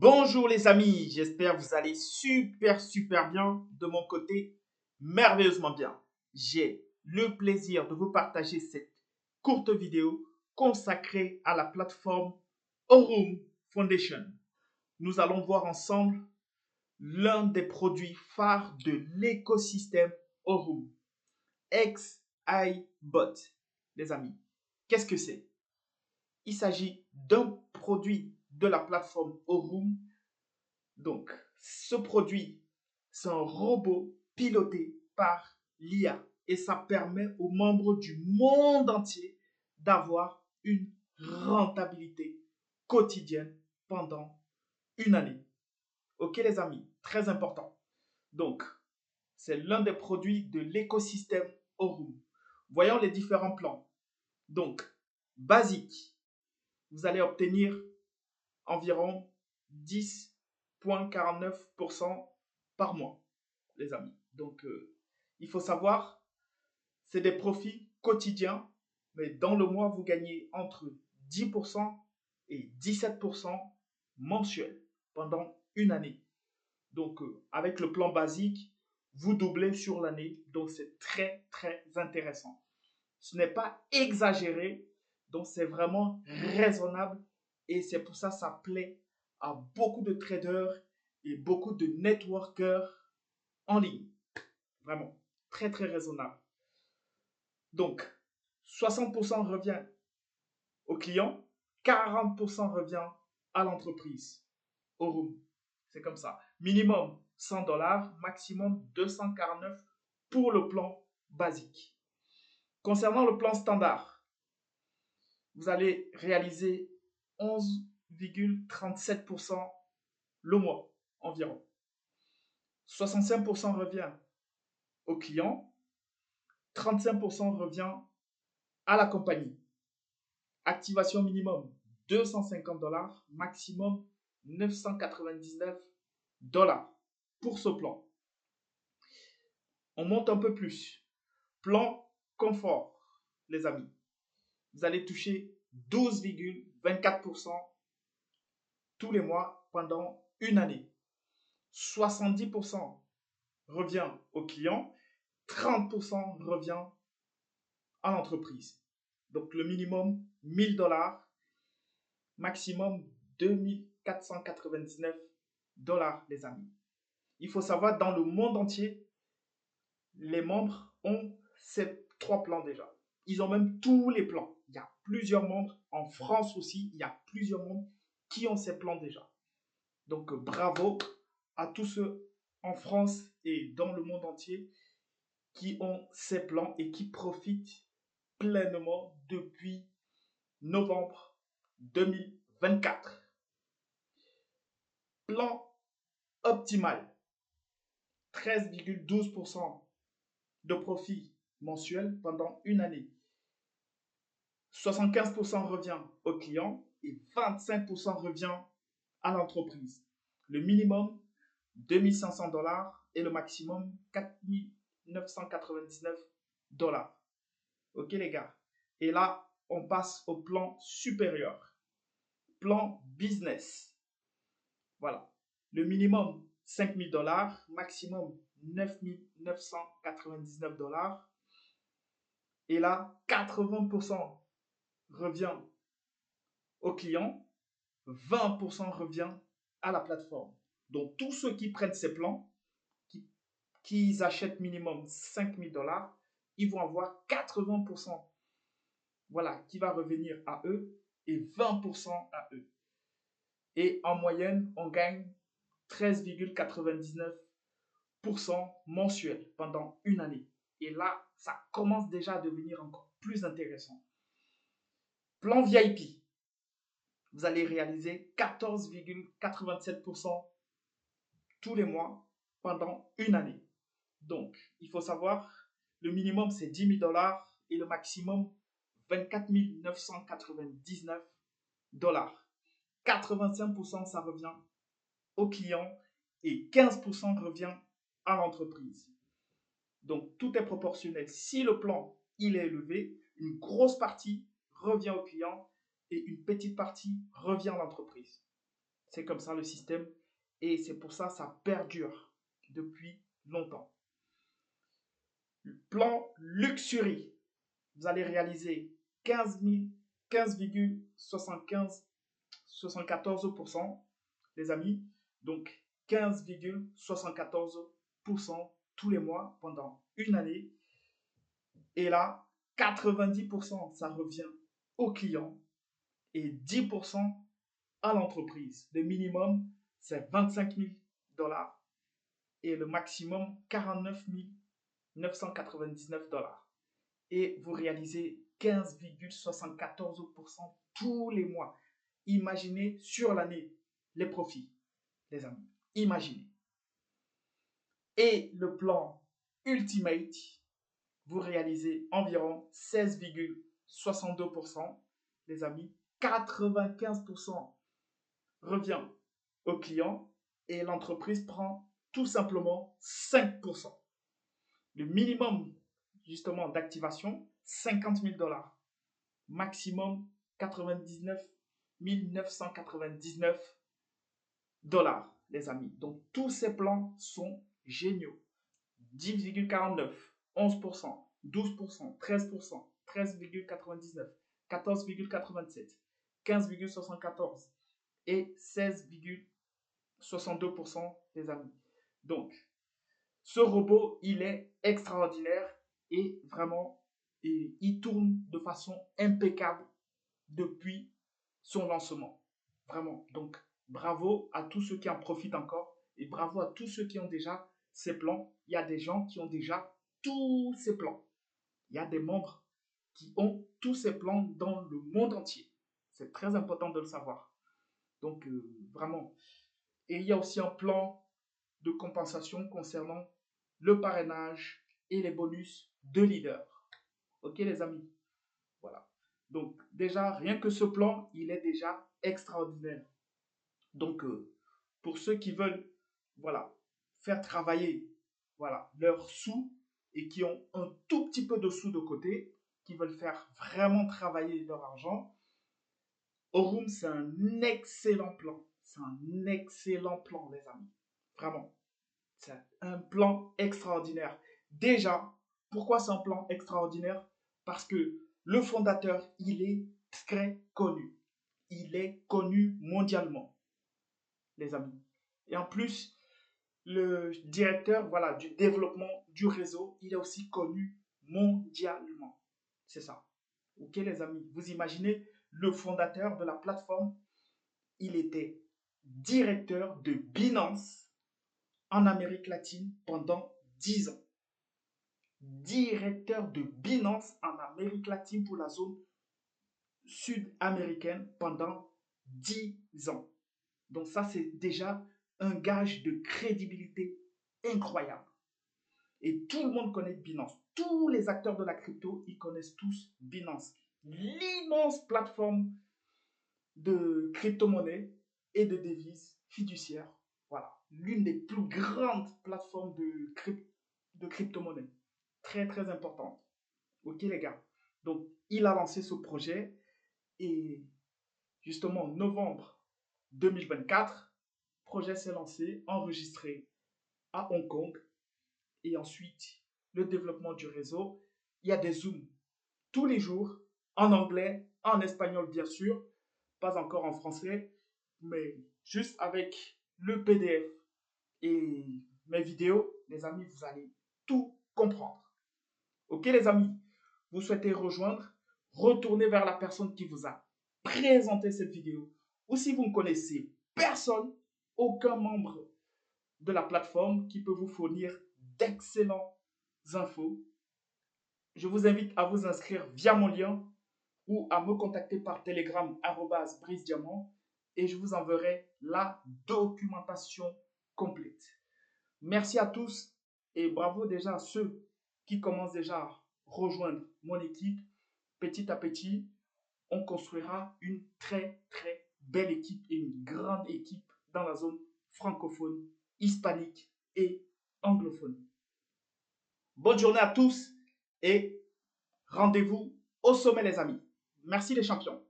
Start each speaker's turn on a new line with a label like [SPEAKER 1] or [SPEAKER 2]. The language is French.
[SPEAKER 1] Bonjour les amis, j'espère que vous allez super bien de mon côté, merveilleusement bien. J'ai le plaisir de vous partager cette courte vidéo consacrée à la plateforme Aurum Foundation. Nous allons voir ensemble l'un des produits phares de l'écosystème Aurum, XIBot. Les amis, qu'est-ce que c'est? Il s'agit d'un produit de la plateforme Aurum. Donc, ce produit, c'est un robot piloté par l'IA et ça permet aux membres du monde entier d'avoir une rentabilité quotidienne pendant une année. Ok les amis, très important. Donc, c'est l'un des produits de l'écosystème Aurum. Voyons les différents plans. Donc, basique, vous allez obtenir environ 10,49% par mois, les amis. Donc, il faut savoir, c'est des profits quotidiens, mais dans le mois, vous gagnez entre 10% et 17% mensuels pendant une année. Donc, avec le plan basique, vous doublez sur l'année. Donc, c'est très intéressant. Ce n'est pas exagéré, donc c'est vraiment raisonnable et c'est pour ça que ça plaît à beaucoup de traders et beaucoup de networkers en ligne. Vraiment, très raisonnable. Donc, 60% revient au client, 40% revient à l'entreprise. Aurum, c'est comme ça. Minimum 100 $, maximum 249 pour le plan basique. Concernant le plan standard, vous allez réaliser 11,37% le mois environ. 65% revient au client, 35% revient à la compagnie. Activation minimum 250 $, maximum 999 $ pour ce plan. On monte un peu plus. Plan confort, les amis. Vous allez toucher 12,24% tous les mois pendant une année. 70% revient au client, 30% revient à l'entreprise. Donc le minimum 1000 $, maximum 2499 $ les amis. Il faut savoir, dans le monde entier, les membres ont ces 3 plans déjà. Ils ont même tous les plans. Il y a plusieurs membres. En France aussi, il y a plusieurs membres qui ont ces plans déjà. Donc bravo à tous ceux en France et dans le monde entier qui ont ces plans et qui profitent pleinement depuis novembre 2024. Plan optimal, 13,12% de profit mensuel pendant une année. 75% revient au client et 25% revient à l'entreprise. Le minimum 2500 $ et le maximum 4999 $. Ok les gars. Et là, on passe au plan supérieur. Plan business. Voilà. Le minimum 5000 $, maximum 9999 $. Et là, 80% revient au client, 20% revient à la plateforme. Donc, tous ceux qui prennent ces plans, qui achètent minimum 5000 $, ils vont avoir 80%, voilà, qui va revenir à eux et 20% à eux. Et en moyenne, on gagne 13,99% mensuel pendant une année. Et là, ça commence déjà à devenir encore plus intéressant. Plan VIP, vous allez réaliser 14,87% tous les mois pendant une année. Donc, il faut savoir, le minimum c'est 10 000 $ et le maximum 24 999 $. 85% ça revient au client et 15% revient à l'entreprise. Donc, tout est proportionnel. Si le plan il est élevé, une grosse partie revient au client et une petite partie revient à l'entreprise. C'est comme ça le système. Et c'est pour ça que ça perdure depuis longtemps. Plan Luxury. Vous allez réaliser 15,74%, les amis. Donc 15,74% tous les mois pendant une année. Et là, 90%, ça revient au client et 10% à l'entreprise. Le minimum, c'est 25 000 $ et le maximum, 49 999 $. Et vous réalisez 15,74% tous les mois. Imaginez sur l'année les profits, les amis. Imaginez. Et le plan Ultimate, vous réalisez environ 16,62%, les amis. 95% revient au client et l'entreprise prend tout simplement 5%. Le minimum justement d'activation, 50 000 $. Maximum 99 999 $, les amis. Donc tous ces plans sont géniaux. 10,49, 11%, 12%, 13%, 13,99, 14,87, 15,74 et 16,62%, les amis. Donc, ce robot, il est extraordinaire et vraiment, il tourne de façon impeccable depuis son lancement. Vraiment. Donc, bravo à tous ceux qui en profitent encore et bravo à tous ceux qui ont déjà ces plans. Il y a des gens qui ont déjà tous ces plans. Il y a des membres qui ont tous ces plans dans le monde entier. C'est très important de le savoir. Donc, vraiment. Et il y a aussi un plan de compensation concernant le parrainage et les bonus de leader. Ok, les amis? Voilà. Donc, déjà, rien que ce plan, il est déjà extraordinaire. Donc, pour ceux qui veulent, voilà, faire travailler, voilà, leurs sous et qui ont un tout petit peu de sous de côté, qui veulent faire vraiment travailler leur argent, Aurum, c'est un excellent plan. C'est un excellent plan, les amis. Vraiment. C'est un plan extraordinaire. Déjà, pourquoi c'est un plan extraordinaire? Parce que le fondateur, il est très connu. Il est connu mondialement, les amis. Et en plus, le directeur, voilà, du développement du réseau, il est aussi connu mondialement. C'est ça. Ok, les amis? Vous imaginez, le fondateur de la plateforme, il était directeur de Binance en Amérique latine pendant 10 ans. Directeur de Binance en Amérique latine pour la zone sud-américaine pendant 10 ans. Donc ça, c'est déjà un gage de crédibilité incroyable. Et tout le monde connaît Binance. Tous les acteurs de la crypto, ils connaissent tous Binance. L'immense plateforme de crypto-monnaie et de devises fiduciaires. Voilà. L'une des plus grandes plateformes de crypto-monnaie. Très, très importante. Ok, les gars. Donc, il a lancé ce projet et justement, en novembre 2024, le projet s'est lancé, enregistré à Hong Kong. Et ensuite, le développement du réseau. Il y a des Zooms tous les jours, en anglais, en espagnol bien sûr, pas encore en français, mais juste avec le PDF et mes vidéos, les amis, vous allez tout comprendre. Ok, les amis, vous souhaitez rejoindre, retournez vers la personne qui vous a présenté cette vidéo. Ou si vous ne connaissez personne, aucun membre de la plateforme qui peut vous fournir d'excellentes infos, je vous invite à vous inscrire via mon lien ou à me contacter par Telegram @brisediamant et je vous enverrai la documentation complète. Merci à tous et bravo déjà à ceux qui commencent déjà à rejoindre mon équipe. Petit à petit, on construira une très très belle équipe et une grande équipe dans la zone francophone, hispanique et anglophone. Bonne journée à tous et rendez-vous au sommet les amis. Merci les champions.